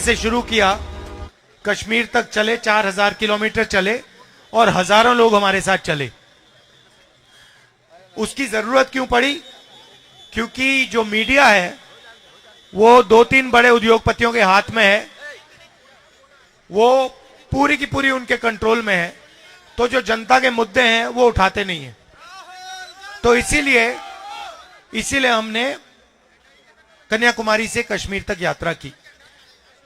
से शुरू किया, कश्मीर तक चले, 4000 किलोमीटर चले और हजारों लोग हमारे साथ चले। उसकी जरूरत क्यों पड़ी? क्योंकि जो मीडिया है वो 2-3 बड़े उद्योगपतियों के हाथ में है, वो पूरी की पूरी उनके कंट्रोल में है, तो जो जनता के मुद्दे हैं वो उठाते नहीं है। तो इसीलिए हमने कन्याकुमारी से कश्मीर तक यात्रा की।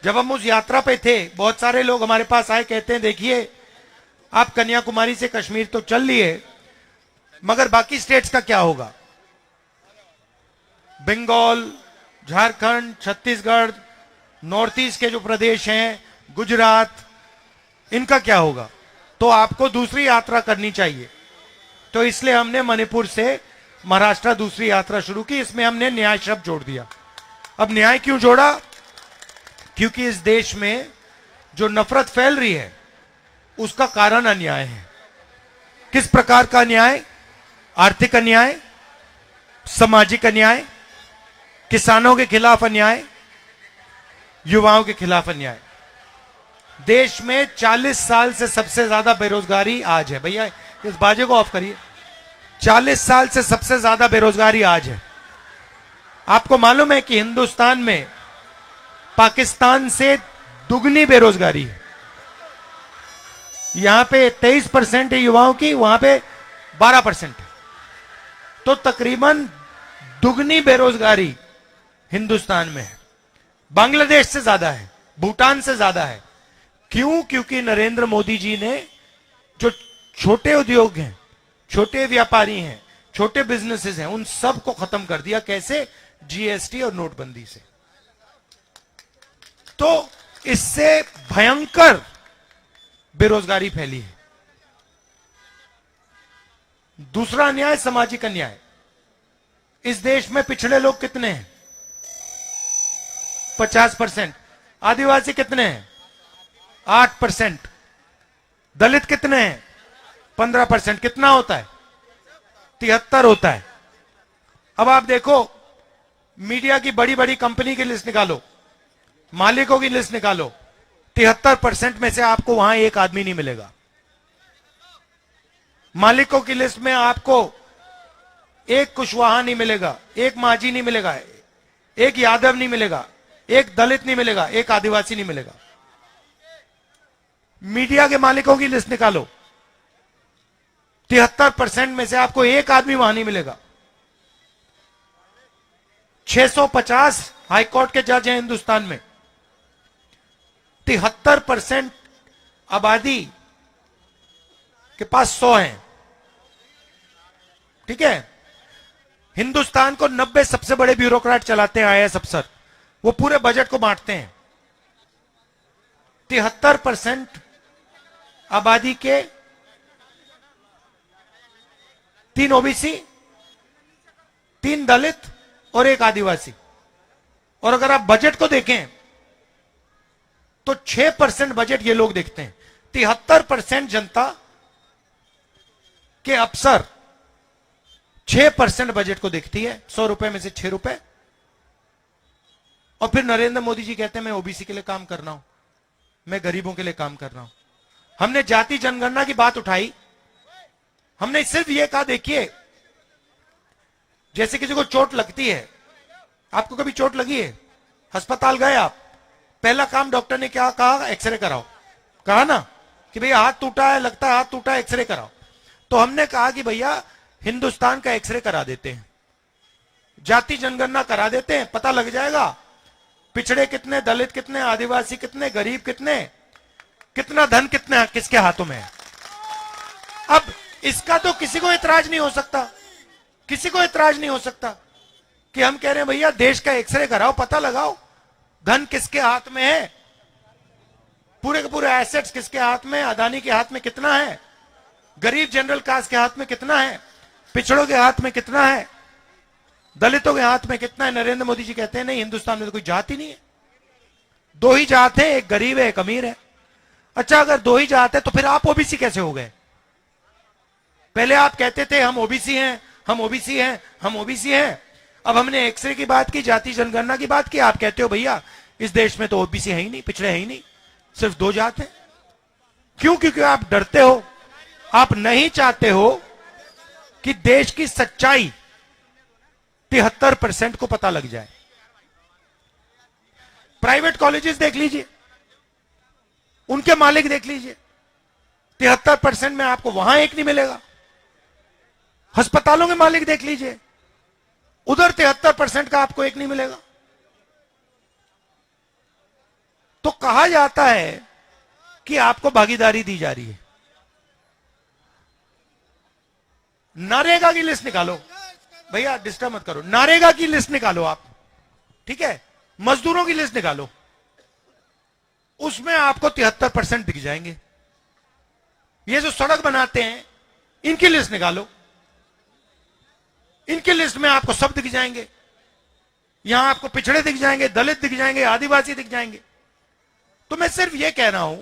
जब हम उस यात्रा पे थे, बहुत सारे लोग हमारे पास आए, कहते हैं देखिए आप कन्याकुमारी से कश्मीर तो चल लिए, मगर बाकी स्टेट्स का क्या होगा? बंगाल, झारखंड, छत्तीसगढ़, नॉर्थ ईस्ट के जो प्रदेश हैं, गुजरात, इनका क्या होगा? तो आपको दूसरी यात्रा करनी चाहिए। तो इसलिए हमने मणिपुर से महाराष्ट्र दूसरी यात्रा शुरू की। इसमें हमने न्याय शब्द जोड़ दिया। अब न्याय क्यों जोड़ा? क्योंकि इस देश में जो नफरत फैल रही है उसका कारण अन्याय है। किस प्रकार का अन्याय? आर्थिक अन्याय, सामाजिक अन्याय, किसानों के खिलाफ अन्याय, युवाओं के खिलाफ अन्याय। देश में 40 साल से सबसे ज्यादा बेरोजगारी आज है। भैया इस बाजे को ऑफ करिए। 40 साल से सबसे ज्यादा बेरोजगारी आज है। आपको मालूम है कि हिंदुस्तान में पाकिस्तान से दुगनी बेरोजगारी है। यहां पे 23% है युवाओं की, वहां पे 12% है। तो तकरीबन दुगनी बेरोजगारी हिंदुस्तान में है। बांग्लादेश से ज्यादा है, भूटान से ज्यादा है। क्यों? क्योंकि नरेंद्र मोदी जी ने जो छोटे उद्योग हैं, छोटे व्यापारी हैं, छोटे बिजनेसेस हैं, उन सब को खत्म कर दिया। कैसे? जीएसटी और नोटबंदी से। तो इससे भयंकर बेरोजगारी फैली है। दूसरा अन्याय सामाजिक अन्याय। इस देश में पिछड़े लोग कितने हैं? 50%। आदिवासी कितने हैं? 8%। दलित कितने हैं? 15%। कितना होता है? 73 होता है। अब आप देखो, मीडिया की बड़ी बड़ी कंपनी की लिस्ट निकालो, मालिकों की लिस्ट निकालो, 73% में से आपको वहां एक आदमी नहीं मिलेगा। मालिकों की लिस्ट में आपको एक कुशवाहा नहीं मिलेगा, एक माझी नहीं मिलेगा, एक यादव नहीं मिलेगा, एक दलित नहीं मिलेगा, एक आदिवासी नहीं मिलेगा। मीडिया के मालिकों की लिस्ट निकालो, 73% में से आपको एक आदमी वहां नहीं मिलेगा। 650 हाईकोर्ट के जज हैं हिंदुस्तान में। 73% आबादी के पास 100 हैं। ठीक है? हिंदुस्तान को 90 सबसे बड़े ब्यूरोक्रेट चलाते हैं, आईएएस अफसर। वो पूरे बजट को बांटते हैं। 73% आबादी के 3 ओबीसी, 3 दलित और 1 आदिवासी। और अगर आप बजट को देखें तो 6% बजट ये लोग देखते हैं। 73% जनता के अफसर 6% बजट को देखती है, 100 रुपए में से 6 रुपए। और फिर नरेंद्र मोदी जी कहते हैं मैं ओबीसी के लिए काम कर रहा हूं, मैं गरीबों के लिए काम कर रहा हूं। हमने जाति जनगणना की बात उठाई। हमने सिर्फ ये कहा, देखिए जैसे किसी को चोट लगती है, आपको कभी चोट लगी है, अस्पताल गए आप, पहला काम डॉक्टर ने क्या कहा? एक्सरे कराओ। कहा ना कि भैया हाथ टूटा है, लगता है हाथ टूटा है, एक्सरे कराओ। तो हमने कहा कि भैया हिंदुस्तान का एक्सरे करा देते हैं, जाति जनगणना करा देते हैं, पता लग जाएगा पिछड़े कितने, दलित कितने, आदिवासी कितने, गरीब कितने, कितना धन कितने किसके हाथों में है। अब इसका तो किसी को इतराज नहीं हो सकता, किसी को इतराज नहीं हो सकता कि हम कह रहे हैं भैया देश का एक्सरे कराओ, पता लगाओ धन किसके हाथ में है, पूरे के पूरे एसेट्स किसके हाथ में, अदानी के हाथ में कितना है, गरीब जनरल कास्ट के हाथ में कितना है, पिछड़ों के हाथ में कितना है, दलितों के हाथ में कितना है। नरेंद्र मोदी जी कहते हैं नहीं, हिंदुस्तान में तो कोई जात ही नहीं है, 2 ही जात है, एक गरीब है, एक अमीर है। अच्छा, अगर 2 ही जात है तो फिर आप ओबीसी कैसे हो गए? पहले आप कहते थे हम ओबीसी हैं, हम ओबीसी हैं, हम ओबीसी हैं। अब हमने एक्सरे की बात की, जाति जनगणना की बात की, आप कहते हो भैया इस देश में तो ओबीसी है ही नहीं, पिछड़े है ही नहीं, सिर्फ 2 जात हैं। क्यों? क्योंकि आप डरते हो, आप नहीं चाहते हो कि देश की सच्चाई 73% को पता लग जाए। प्राइवेट कॉलेजेस देख लीजिए, उनके मालिक देख लीजिए, 73% में आपको वहां एक नहीं मिलेगा। अस्पतालों के मालिक देख लीजिए, उधर 73% का आपको एक नहीं मिलेगा। तो कहा जाता है कि आपको भागीदारी दी जा रही है। नरेगा की लिस्ट निकालो भैया, डिस्टर्ब मत करो, नरेगा की लिस्ट निकालो आप, ठीक है, मजदूरों की लिस्ट निकालो, उसमें आपको 73% दिख जाएंगे। ये जो सड़क बनाते हैं इनकी लिस्ट निकालो, इनकी लिस्ट में आपको सब दिख जाएंगे। यहां आपको पिछड़े दिख जाएंगे, दलित दिख जाएंगे, आदिवासी दिख जाएंगे। तो मैं सिर्फ यह कह रहा हूं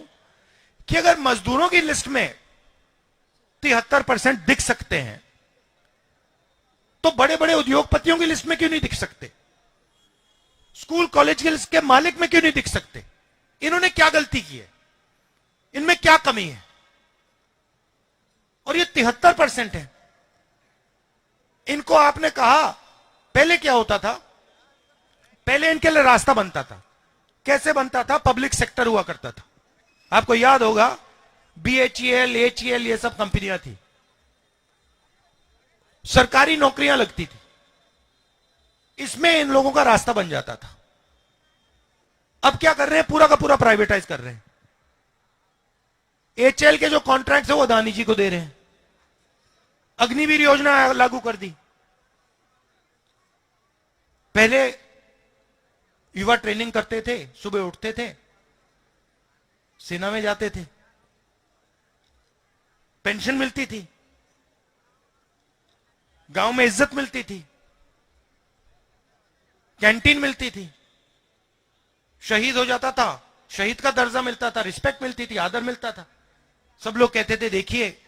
कि अगर मजदूरों की लिस्ट में 73% दिख सकते हैं तो बड़े बड़े उद्योगपतियों की लिस्ट में क्यों नहीं दिख सकते? स्कूल कॉलेज की लिस्ट के मालिक में क्यों नहीं दिख सकते? इन्होंने क्या गलती की है? इनमें क्या कमी है? और ये 73% है। इनको आपने कहा, पहले क्या होता था? पहले इनके लिए रास्ता बनता था। कैसे बनता था? पब्लिक सेक्टर हुआ करता था। आपको याद होगा BHEL, HEL ये सब कंपनियां थी, सरकारी नौकरियां लगती थी, इसमें इन लोगों का रास्ता बन जाता था। अब क्या कर रहे हैं? पूरा का पूरा प्राइवेटाइज कर रहे हैं। HL के जो कॉन्ट्रैक्ट है वो अदानी जी को दे रहे हैं। अग्निवीर योजना लागू कर दी। पहले युवा ट्रेनिंग करते थे, सुबह उठते थे, सेना में जाते थे, पेंशन मिलती थी, गांव में इज्जत मिलती थी, कैंटीन मिलती थी, शहीद हो जाता था, शहीद का दर्जा मिलता था, रिस्पेक्ट मिलती थी, आदर मिलता था। सब लोग कहते थे देखिए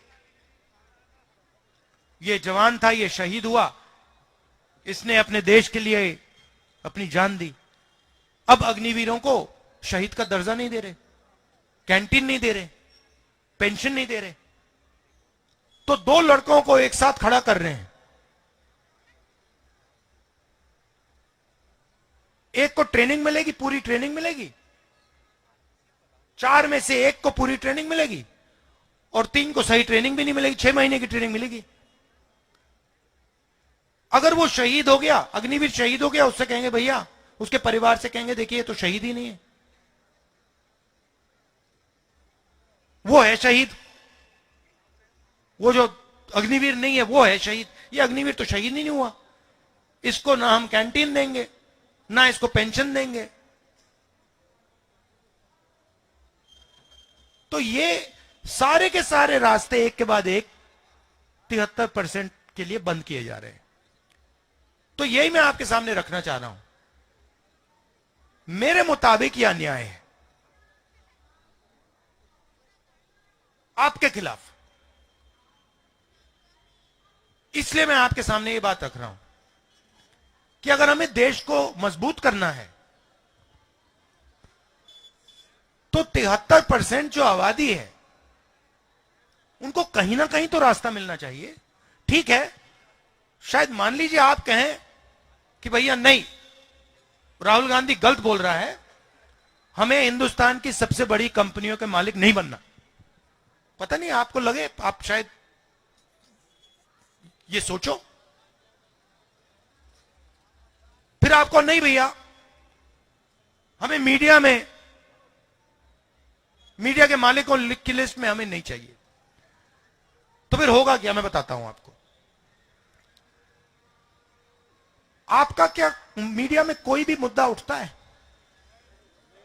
ये जवान था, ये शहीद हुआ, इसने अपने देश के लिए अपनी जान दी। अब अग्निवीरों को शहीद का दर्जा नहीं दे रहे, कैंटीन नहीं दे रहे, पेंशन नहीं दे रहे। तो 2 लड़कों को एक साथ खड़ा कर रहे हैं। एक को ट्रेनिंग मिलेगी, पूरी ट्रेनिंग मिलेगी, 4 में से एक को पूरी ट्रेनिंग मिलेगी और 3 को सही ट्रेनिंग भी नहीं मिलेगी, 6 महीने की ट्रेनिंग मिलेगी। अगर वो शहीद हो गया, अग्निवीर शहीद हो गया, उससे कहेंगे भैया, उसके परिवार से कहेंगे देखिए ये तो शहीद ही नहीं है, वो है शहीद, वो जो अग्निवीर नहीं है वो है शहीद। ये अग्निवीर तो शहीद ही नहीं हुआ, इसको ना हम कैंटीन देंगे, ना इसको पेंशन देंगे। तो ये सारे के सारे रास्ते एक के बाद एक 73% के लिए बंद किए जा रहे हैं। तो यही मैं आपके सामने रखना चाह रहा हूं। मेरे मुताबिक यह अन्याय है, आपके खिलाफ। इसलिए मैं आपके सामने ये बात रख रहा हूं कि अगर हमें देश को मजबूत करना है तो 73% जो आबादी है उनको कहीं ना कहीं तो रास्ता मिलना चाहिए। ठीक है, शायद मान लीजिए आप कहें कि भैया नहीं, राहुल गांधी गलत बोल रहा है, हमें हिंदुस्तान की सबसे बड़ी कंपनियों के मालिक नहीं बनना। पता नहीं आपको लगे, आप शायद ये सोचो, फिर आपको नहीं भैया हमें मीडिया के मालिकों की लिस्ट में हमें नहीं चाहिए। तो फिर होगा क्या, मैं बताता हूं आपको। आपका क्या मीडिया में कोई भी मुद्दा उठता है?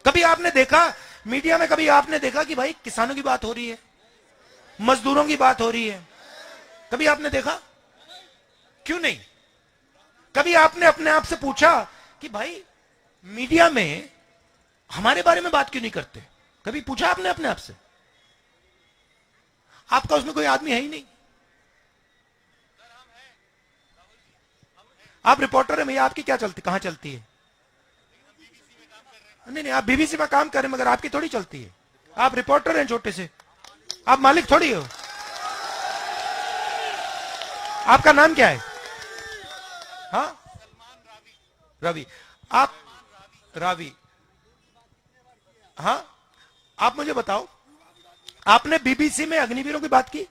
कभी आपने देखा मीडिया में, कभी आपने देखा कि भाई किसानों की बात हो रही है, मजदूरों की बात हो रही है? कभी आपने देखा? क्यों नहीं? कभी आपने अपने आप से पूछा कि भाई मीडिया में हमारे बारे में बात क्यों नहीं करते? कभी पूछा आपने अपने आप से? आपका उसमें कोई आदमी है ही नहीं। आप रिपोर्टर है भैया, आपकी क्या चलती, कहां चलती है? नहीं नहीं, आप बीबीसी में काम करें मगर आपकी थोड़ी चलती है। आप रिपोर्टर हैं छोटे से, आप मालिक थोड़ी हो। आपका नाम क्या है? हाँ, रवि। आप रावी, हाँ, आप मुझे बताओ, आपने बीबीसी में अग्निवीरों की बात की?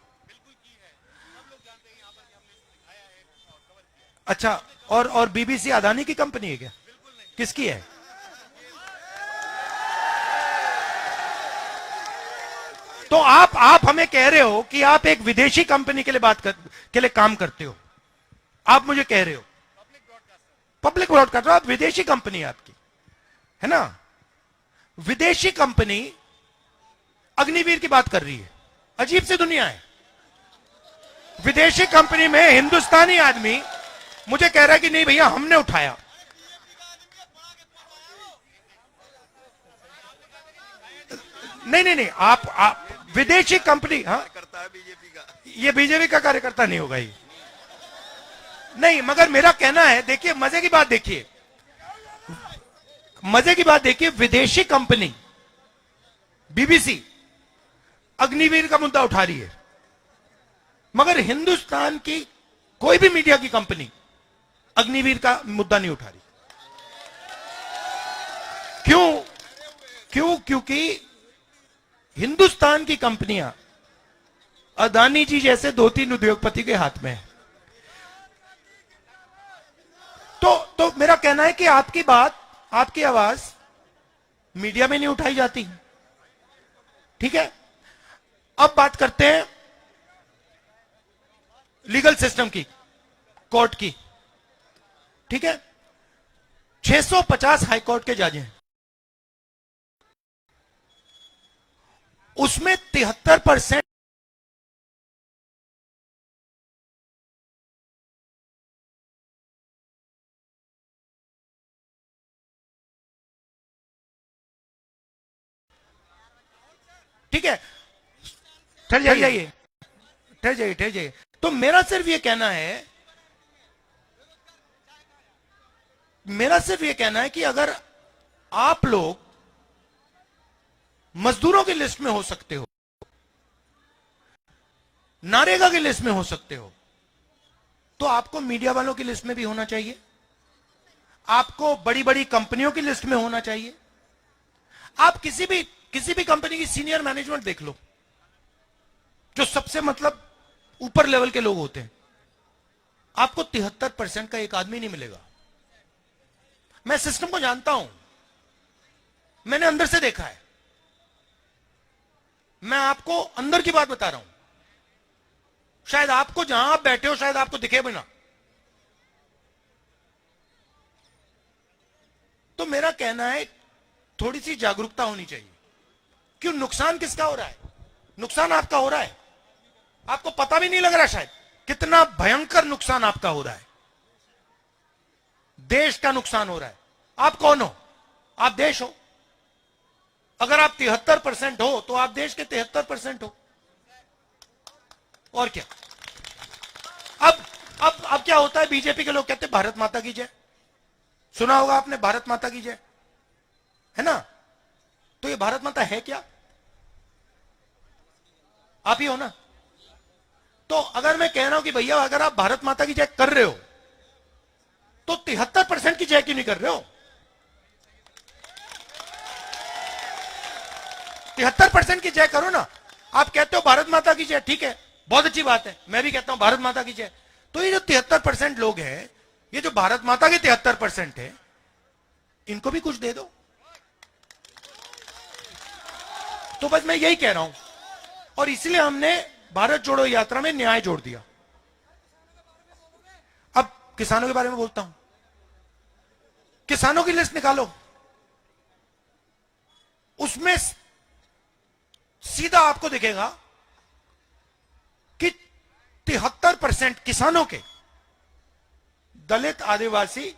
अच्छा, और बीबीसी अदानी की कंपनी है क्या? किसकी है? तो आप हमें कह रहे हो कि आप एक विदेशी कंपनी के लिए के लिए काम करते हो। आप मुझे कह रहे हो पब्लिक ब्रॉडकास्टर, आप विदेशी कंपनी है आपकी, है ना? विदेशी कंपनी अग्निवीर की बात कर रही है। अजीब सी दुनिया है। विदेशी कंपनी में हिंदुस्तानी आदमी मुझे कह रहा है कि नहीं भैया हमने उठाया। नहीं नहीं नहीं, आप विदेशी कंपनी, हाँ करता है बीजेपी का। ये बीजेपी का कार्यकर्ता नहीं होगा ये। नहीं, मगर मेरा कहना है, देखिए मजे की बात देखिए, मजे की बात देखिए, विदेशी कंपनी बीबीसी अग्निवीर का मुद्दा उठा रही है, मगर हिंदुस्तान की कोई भी मीडिया की कंपनी अग्निवीर का मुद्दा नहीं उठा रही। क्यों? क्योंकि हिंदुस्तान की कंपनियां अदानी जी जैसे 2-3 उद्योगपति के हाथ में है। तो मेरा कहना है कि आपकी बात, आपकी आवाज मीडिया में नहीं उठाई जाती। ठीक है, अब बात करते हैं लीगल सिस्टम की, कोर्ट की। ठीक है, 650 हाईकोर्ट के जज हैं, उसमें 73% ठीक है, ठहर जाइए, ठहर जाइए, ठहर जाइए। तो मेरा सिर्फ ये कहना है, मेरा सिर्फ ये कहना है कि अगर आप लोग मजदूरों की लिस्ट में हो सकते हो, नारेगा की लिस्ट में हो सकते हो, तो आपको मीडिया वालों की लिस्ट में भी होना चाहिए, आपको बड़ी बड़ी कंपनियों की लिस्ट में होना चाहिए। आप किसी भी कंपनी की सीनियर मैनेजमेंट देख लो, जो सबसे मतलब ऊपर लेवल के लोग होते हैं, आपको 73% का एक आदमी नहीं मिलेगा। मैं सिस्टम को जानता हूं, मैंने अंदर से देखा है, मैं आपको अंदर की बात बता रहा हूं। शायद आपको, जहां आप बैठे हो, शायद आपको दिखे भी ना। तो मेरा कहना है थोड़ी सी जागरूकता होनी चाहिए। क्यों? नुकसान किसका हो रहा है? नुकसान आपका हो रहा है, आपको पता भी नहीं लग रहा शायद कितना भयंकर नुकसान आपका हो रहा है। देश का नुकसान हो रहा है। आप कौन हो? आप देश हो। अगर आप 73% हो तो आप देश के 73% हो, और क्या? अब क्या होता है, बीजेपी के लोग कहते हैं भारत माता की जय। सुना होगा आपने, भारत माता की जय, है ना? तो ये भारत माता है क्या? आप ही हो ना? तो अगर मैं कह रहा हूं कि भैया अगर आप भारत माता की जय कर रहे हो तो 73% की जय क्यों नहीं कर रहे हो? 73% की जय करो ना। आप कहते हो भारत माता की जय, ठीक है, बहुत अच्छी बात है, मैं भी कहता हूं भारत माता की जय। तो ये जो 73% लोग हैं, ये जो भारत माता के 73% है, इनको भी कुछ दे दो। तो बस मैं यही कह रहा हूं, और इसलिए हमने भारत जोड़ो यात्रा में न्याय जोड़ दिया। अब किसानों के बारे में बोलता हूं। किसानों की लिस्ट निकालो, उसमें सीधा आपको दिखेगा कि 73% किसानों के दलित, आदिवासी,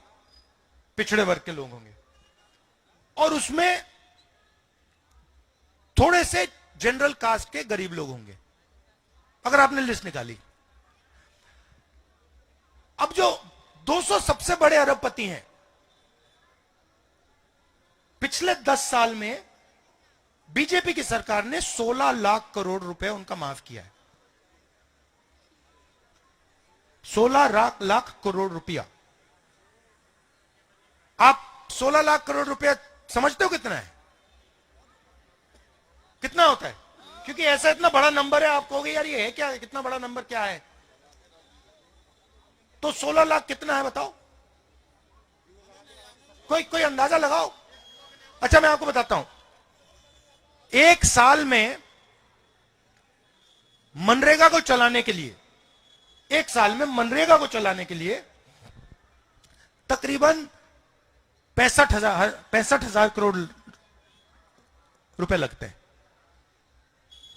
पिछड़े वर्ग के लोग होंगे, और उसमें थोड़े से जनरल कास्ट के गरीब लोग होंगे, अगर आपने लिस्ट निकाली। अब जो 200 सबसे बड़े अरबपति हैं, पिछले 10 साल में बीजेपी की सरकार ने 16 लाख करोड़ रुपए उनका माफ किया है। 16 लाख करोड़ रुपया। आप 16 लाख करोड़ रुपया समझते हो कितना है? कितना होता है? क्योंकि ऐसा इतना बड़ा नंबर है, आप कहोगे यार ये है क्या, कितना बड़ा नंबर क्या है? तो 16 लाख कितना है बताओ? कोई अंदाजा लगाओ। अच्छा मैं आपको बताता हूं, एक साल में मनरेगा को चलाने के लिए, एक साल में मनरेगा को चलाने के लिए तकरीबन 65,000 करोड़ रुपए लगते हैं।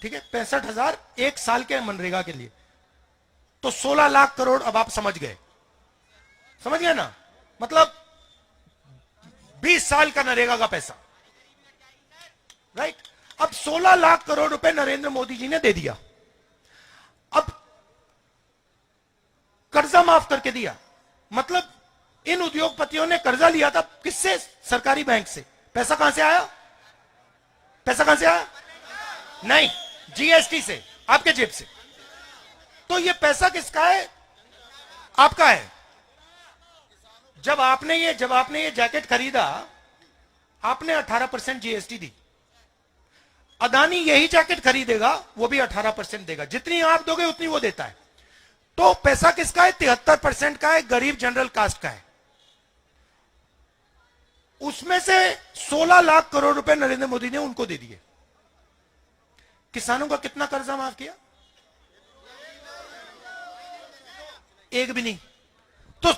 ठीक है, 65,000 एक साल के मनरेगा के लिए। तो 16 लाख करोड़, अब आप समझ गए ना? मतलब 20 साल का नरेगा का पैसा, राइट? अब 16 लाख करोड़ रुपए नरेंद्र मोदी जी ने दे दिया। अब कर्जा माफ करके दिया, मतलब इन उद्योगपतियों ने कर्जा लिया था किससे? सरकारी बैंक से। पैसा कहां से आया? पैसा कहां से आया? नहीं, जीएसटी से, आपके जेब से। तो ये पैसा किसका है? आपका है। जब आपने ये जैकेट खरीदा, आपने 18% जीएसटी दी। अदानी यही जैकेट खरीदेगा, वो भी 18% देगा। जितनी आप दोगे उतनी वो देता है। तो पैसा किसका है? 73% का है, गरीब जनरल कास्ट का है। उसमें से 16 लाख करोड़ रुपए नरेंद्र मोदी ने उनको दे दिए। किसानों का कितना कर्जा माफ किया? एक भी नहीं। तो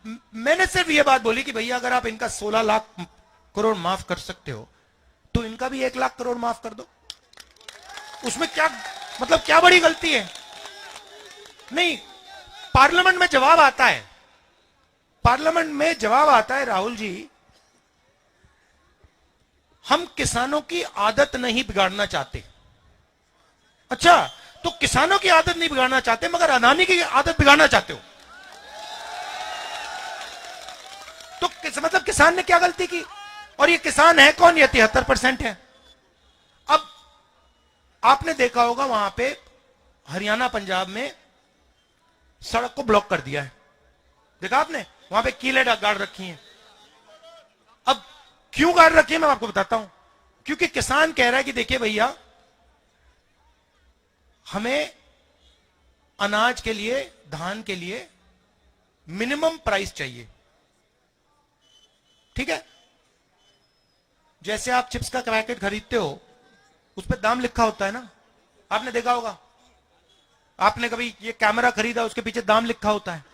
मैंने सिर्फ यह बात बोली कि भैया अगर आप इनका 16 लाख करोड़ माफ कर सकते हो तो इनका भी 1 लाख करोड़ माफ कर दो। उसमें क्या मतलब, क्या बड़ी गलती है? नहीं, पार्लियामेंट में जवाब आता है, पार्लियामेंट में जवाब आता है, राहुल जी हम किसानों की आदत नहीं बिगाड़ना चाहते। अच्छा, तो किसानों की आदत नहीं बिगाड़ना चाहते मगर अदानी की आदत बिगाड़ना चाहते हो। तो मतलब किसान ने क्या गलती की? और ये किसान है कौन? ये 73% है। अब आपने देखा होगा वहां पे हरियाणा पंजाब में सड़क को ब्लॉक कर दिया है, देखा आपने? वहां पे कीलें गाड़ रखी हैं। अब क्यों गाड़ रखी है मैं आपको बताता हूं। क्योंकि किसान कह रहा है कि देखिए भैया हमें अनाज के लिए, धान के लिए मिनिमम प्राइस चाहिए। ठीक है, जैसे आप चिप्स का पैकेट खरीदते हो उस पर दाम लिखा होता है ना, आपने देखा होगा। आपने कभी ये कैमरा खरीदा, उसके पीछे दाम लिखा होता है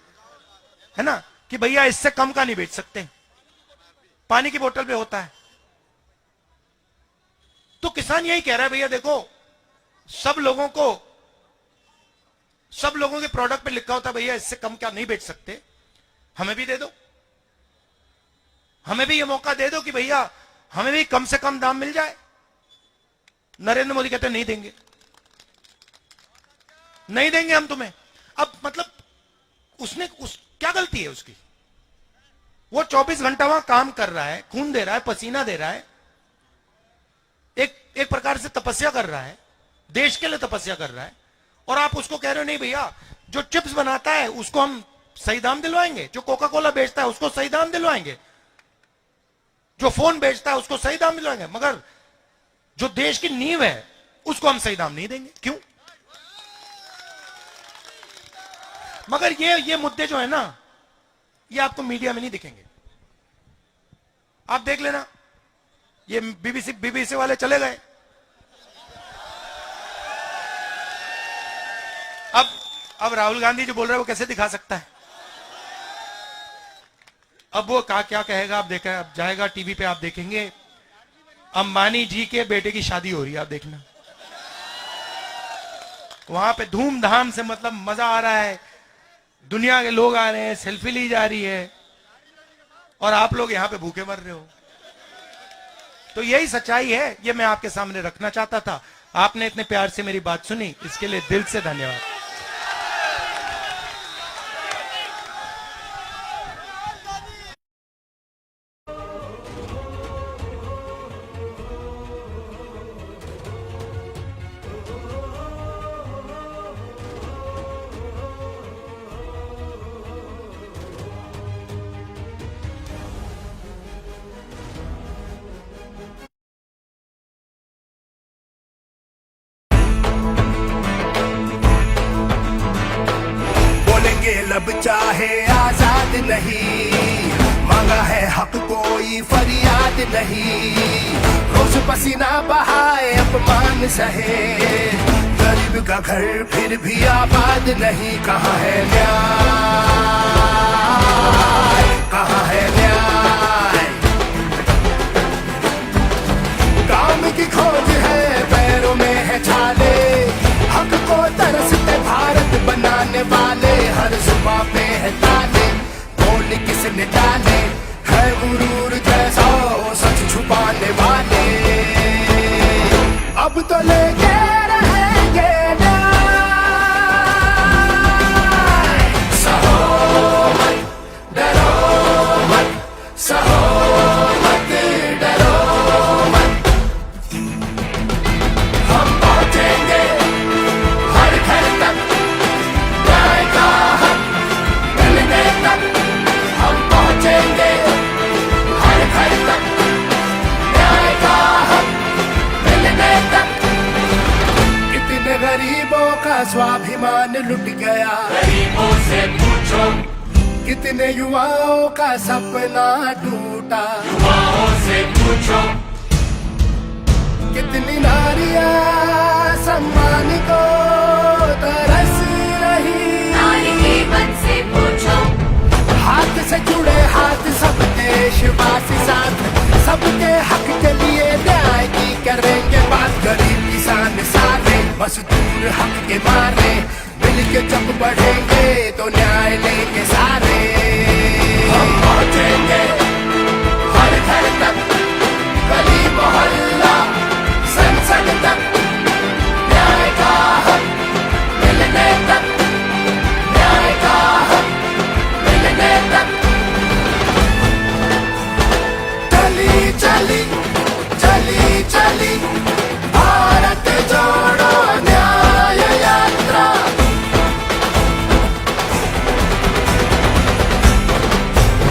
ना, कि भैया इससे कम का नहीं बेच सकते। पानी की बोतल पे होता है। तो किसान यही कह रहा है भैया देखो, सब लोगों के प्रोडक्ट पे लिखा होता है भैया इससे कम क्या नहीं बेच सकते, हमें भी दे दो, हमें भी ये मौका दे दो कि भैया हमें भी कम से कम दाम मिल जाए। नरेंद्र मोदी कहते नहीं देंगे, नहीं देंगे हम तुम्हें। अब मतलब क्या गलती है उसकी? वो 24 घंटा वहां काम कर रहा है, खून दे रहा है, पसीना दे रहा है, एक प्रकार से तपस्या कर रहा है, देश के लिए तपस्या कर रहा है। और आप उसको कह रहे हो नहीं भैया जो चिप्स बनाता है उसको हम सही दाम दिलवाएंगे, जो कोका कोला बेचता है उसको सही दाम दिलवाएंगे, जो फोन बेचता है उसको सही दाम दिलवाएंगे, मगर जो देश की नींव है उसको हम सही दाम नहीं देंगे। क्यों? मगर ये मुद्दे जो है ना, ये आपको मीडिया में नहीं दिखेंगे। आप देख लेना, ये बीबीसी वाले चले गए। अब राहुल गांधी जो बोल रहा है वो कैसे दिखा सकता है? अब वो क्या कहेगा? आप देखा, अब जाएगा टीवी पे, आप देखेंगे अंबानी जी के बेटे की शादी हो रही है, आप देखना वहां पे धूमधाम से, मतलब मजा आ रहा है, दुनिया के लोग आ रहे हैं, सेल्फी ली जा रही है, और आप लोग यहां पे भूखे मर रहे हो। तो यही सच्चाई है, ये मैं आपके सामने रखना चाहता था। आपने इतने प्यार से मेरी बात सुनी, इसके लिए दिल से धन्यवाद। जब चाहे आजाद नहीं, मांगा है हक कोई फरियाद नहीं। रोज पसीना बहाए अपमान सहे, गरीब का घर फिर भी आबाद नहीं। कहाँ है न्याय, कहाँ है न्याय? काम की खोज है पैरों में है छाले, हक को तरसते भारत बनाने वाले। हर जुबां पे है ताले, बोल किसने डाले, है गुरूर जैसा सच छुपाने वाले। अब तो लेके रहेंगे न्याय, सहो मत, डरो मत, सहो मत, डरो मत। हम पहुंचेंगे हर घर तक, न्याय का हक मिलने तक। हम पहुंचेंगे हर घर तक, न्याय का हक मिलने तक। कितने गरीबों का स्वाभिमान लुट गया, गरीबों से पूछो। कितने युवाओं का सपना टूटा, युवाओं से पूछो। कितनी नारियां सम्मान को तरस रही, नारी जीवन से पूछो। हाथ से जुड़े हाथ सब देशवासी साथ, सबके हक के लिए न्याय की करेंगे बात। गरीब किसान सारे मजदूर हक के मारे, मिलके जब बढ़ेंगे तो न्याय लेंगे सारे। हम पहुंचेंगे हर घर तक, गली मोहल्ला संसद तक, न्याय का हक मिलने तक, न्याय का हक मिलने तक। चली चली चली चली भारत जोड़ो न्याय यात्रा।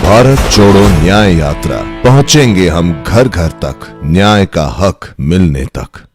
भारत जोड़ो न्याय यात्रा, पहुंचेंगे हम घर घर तक, न्याय का हक मिलने तक।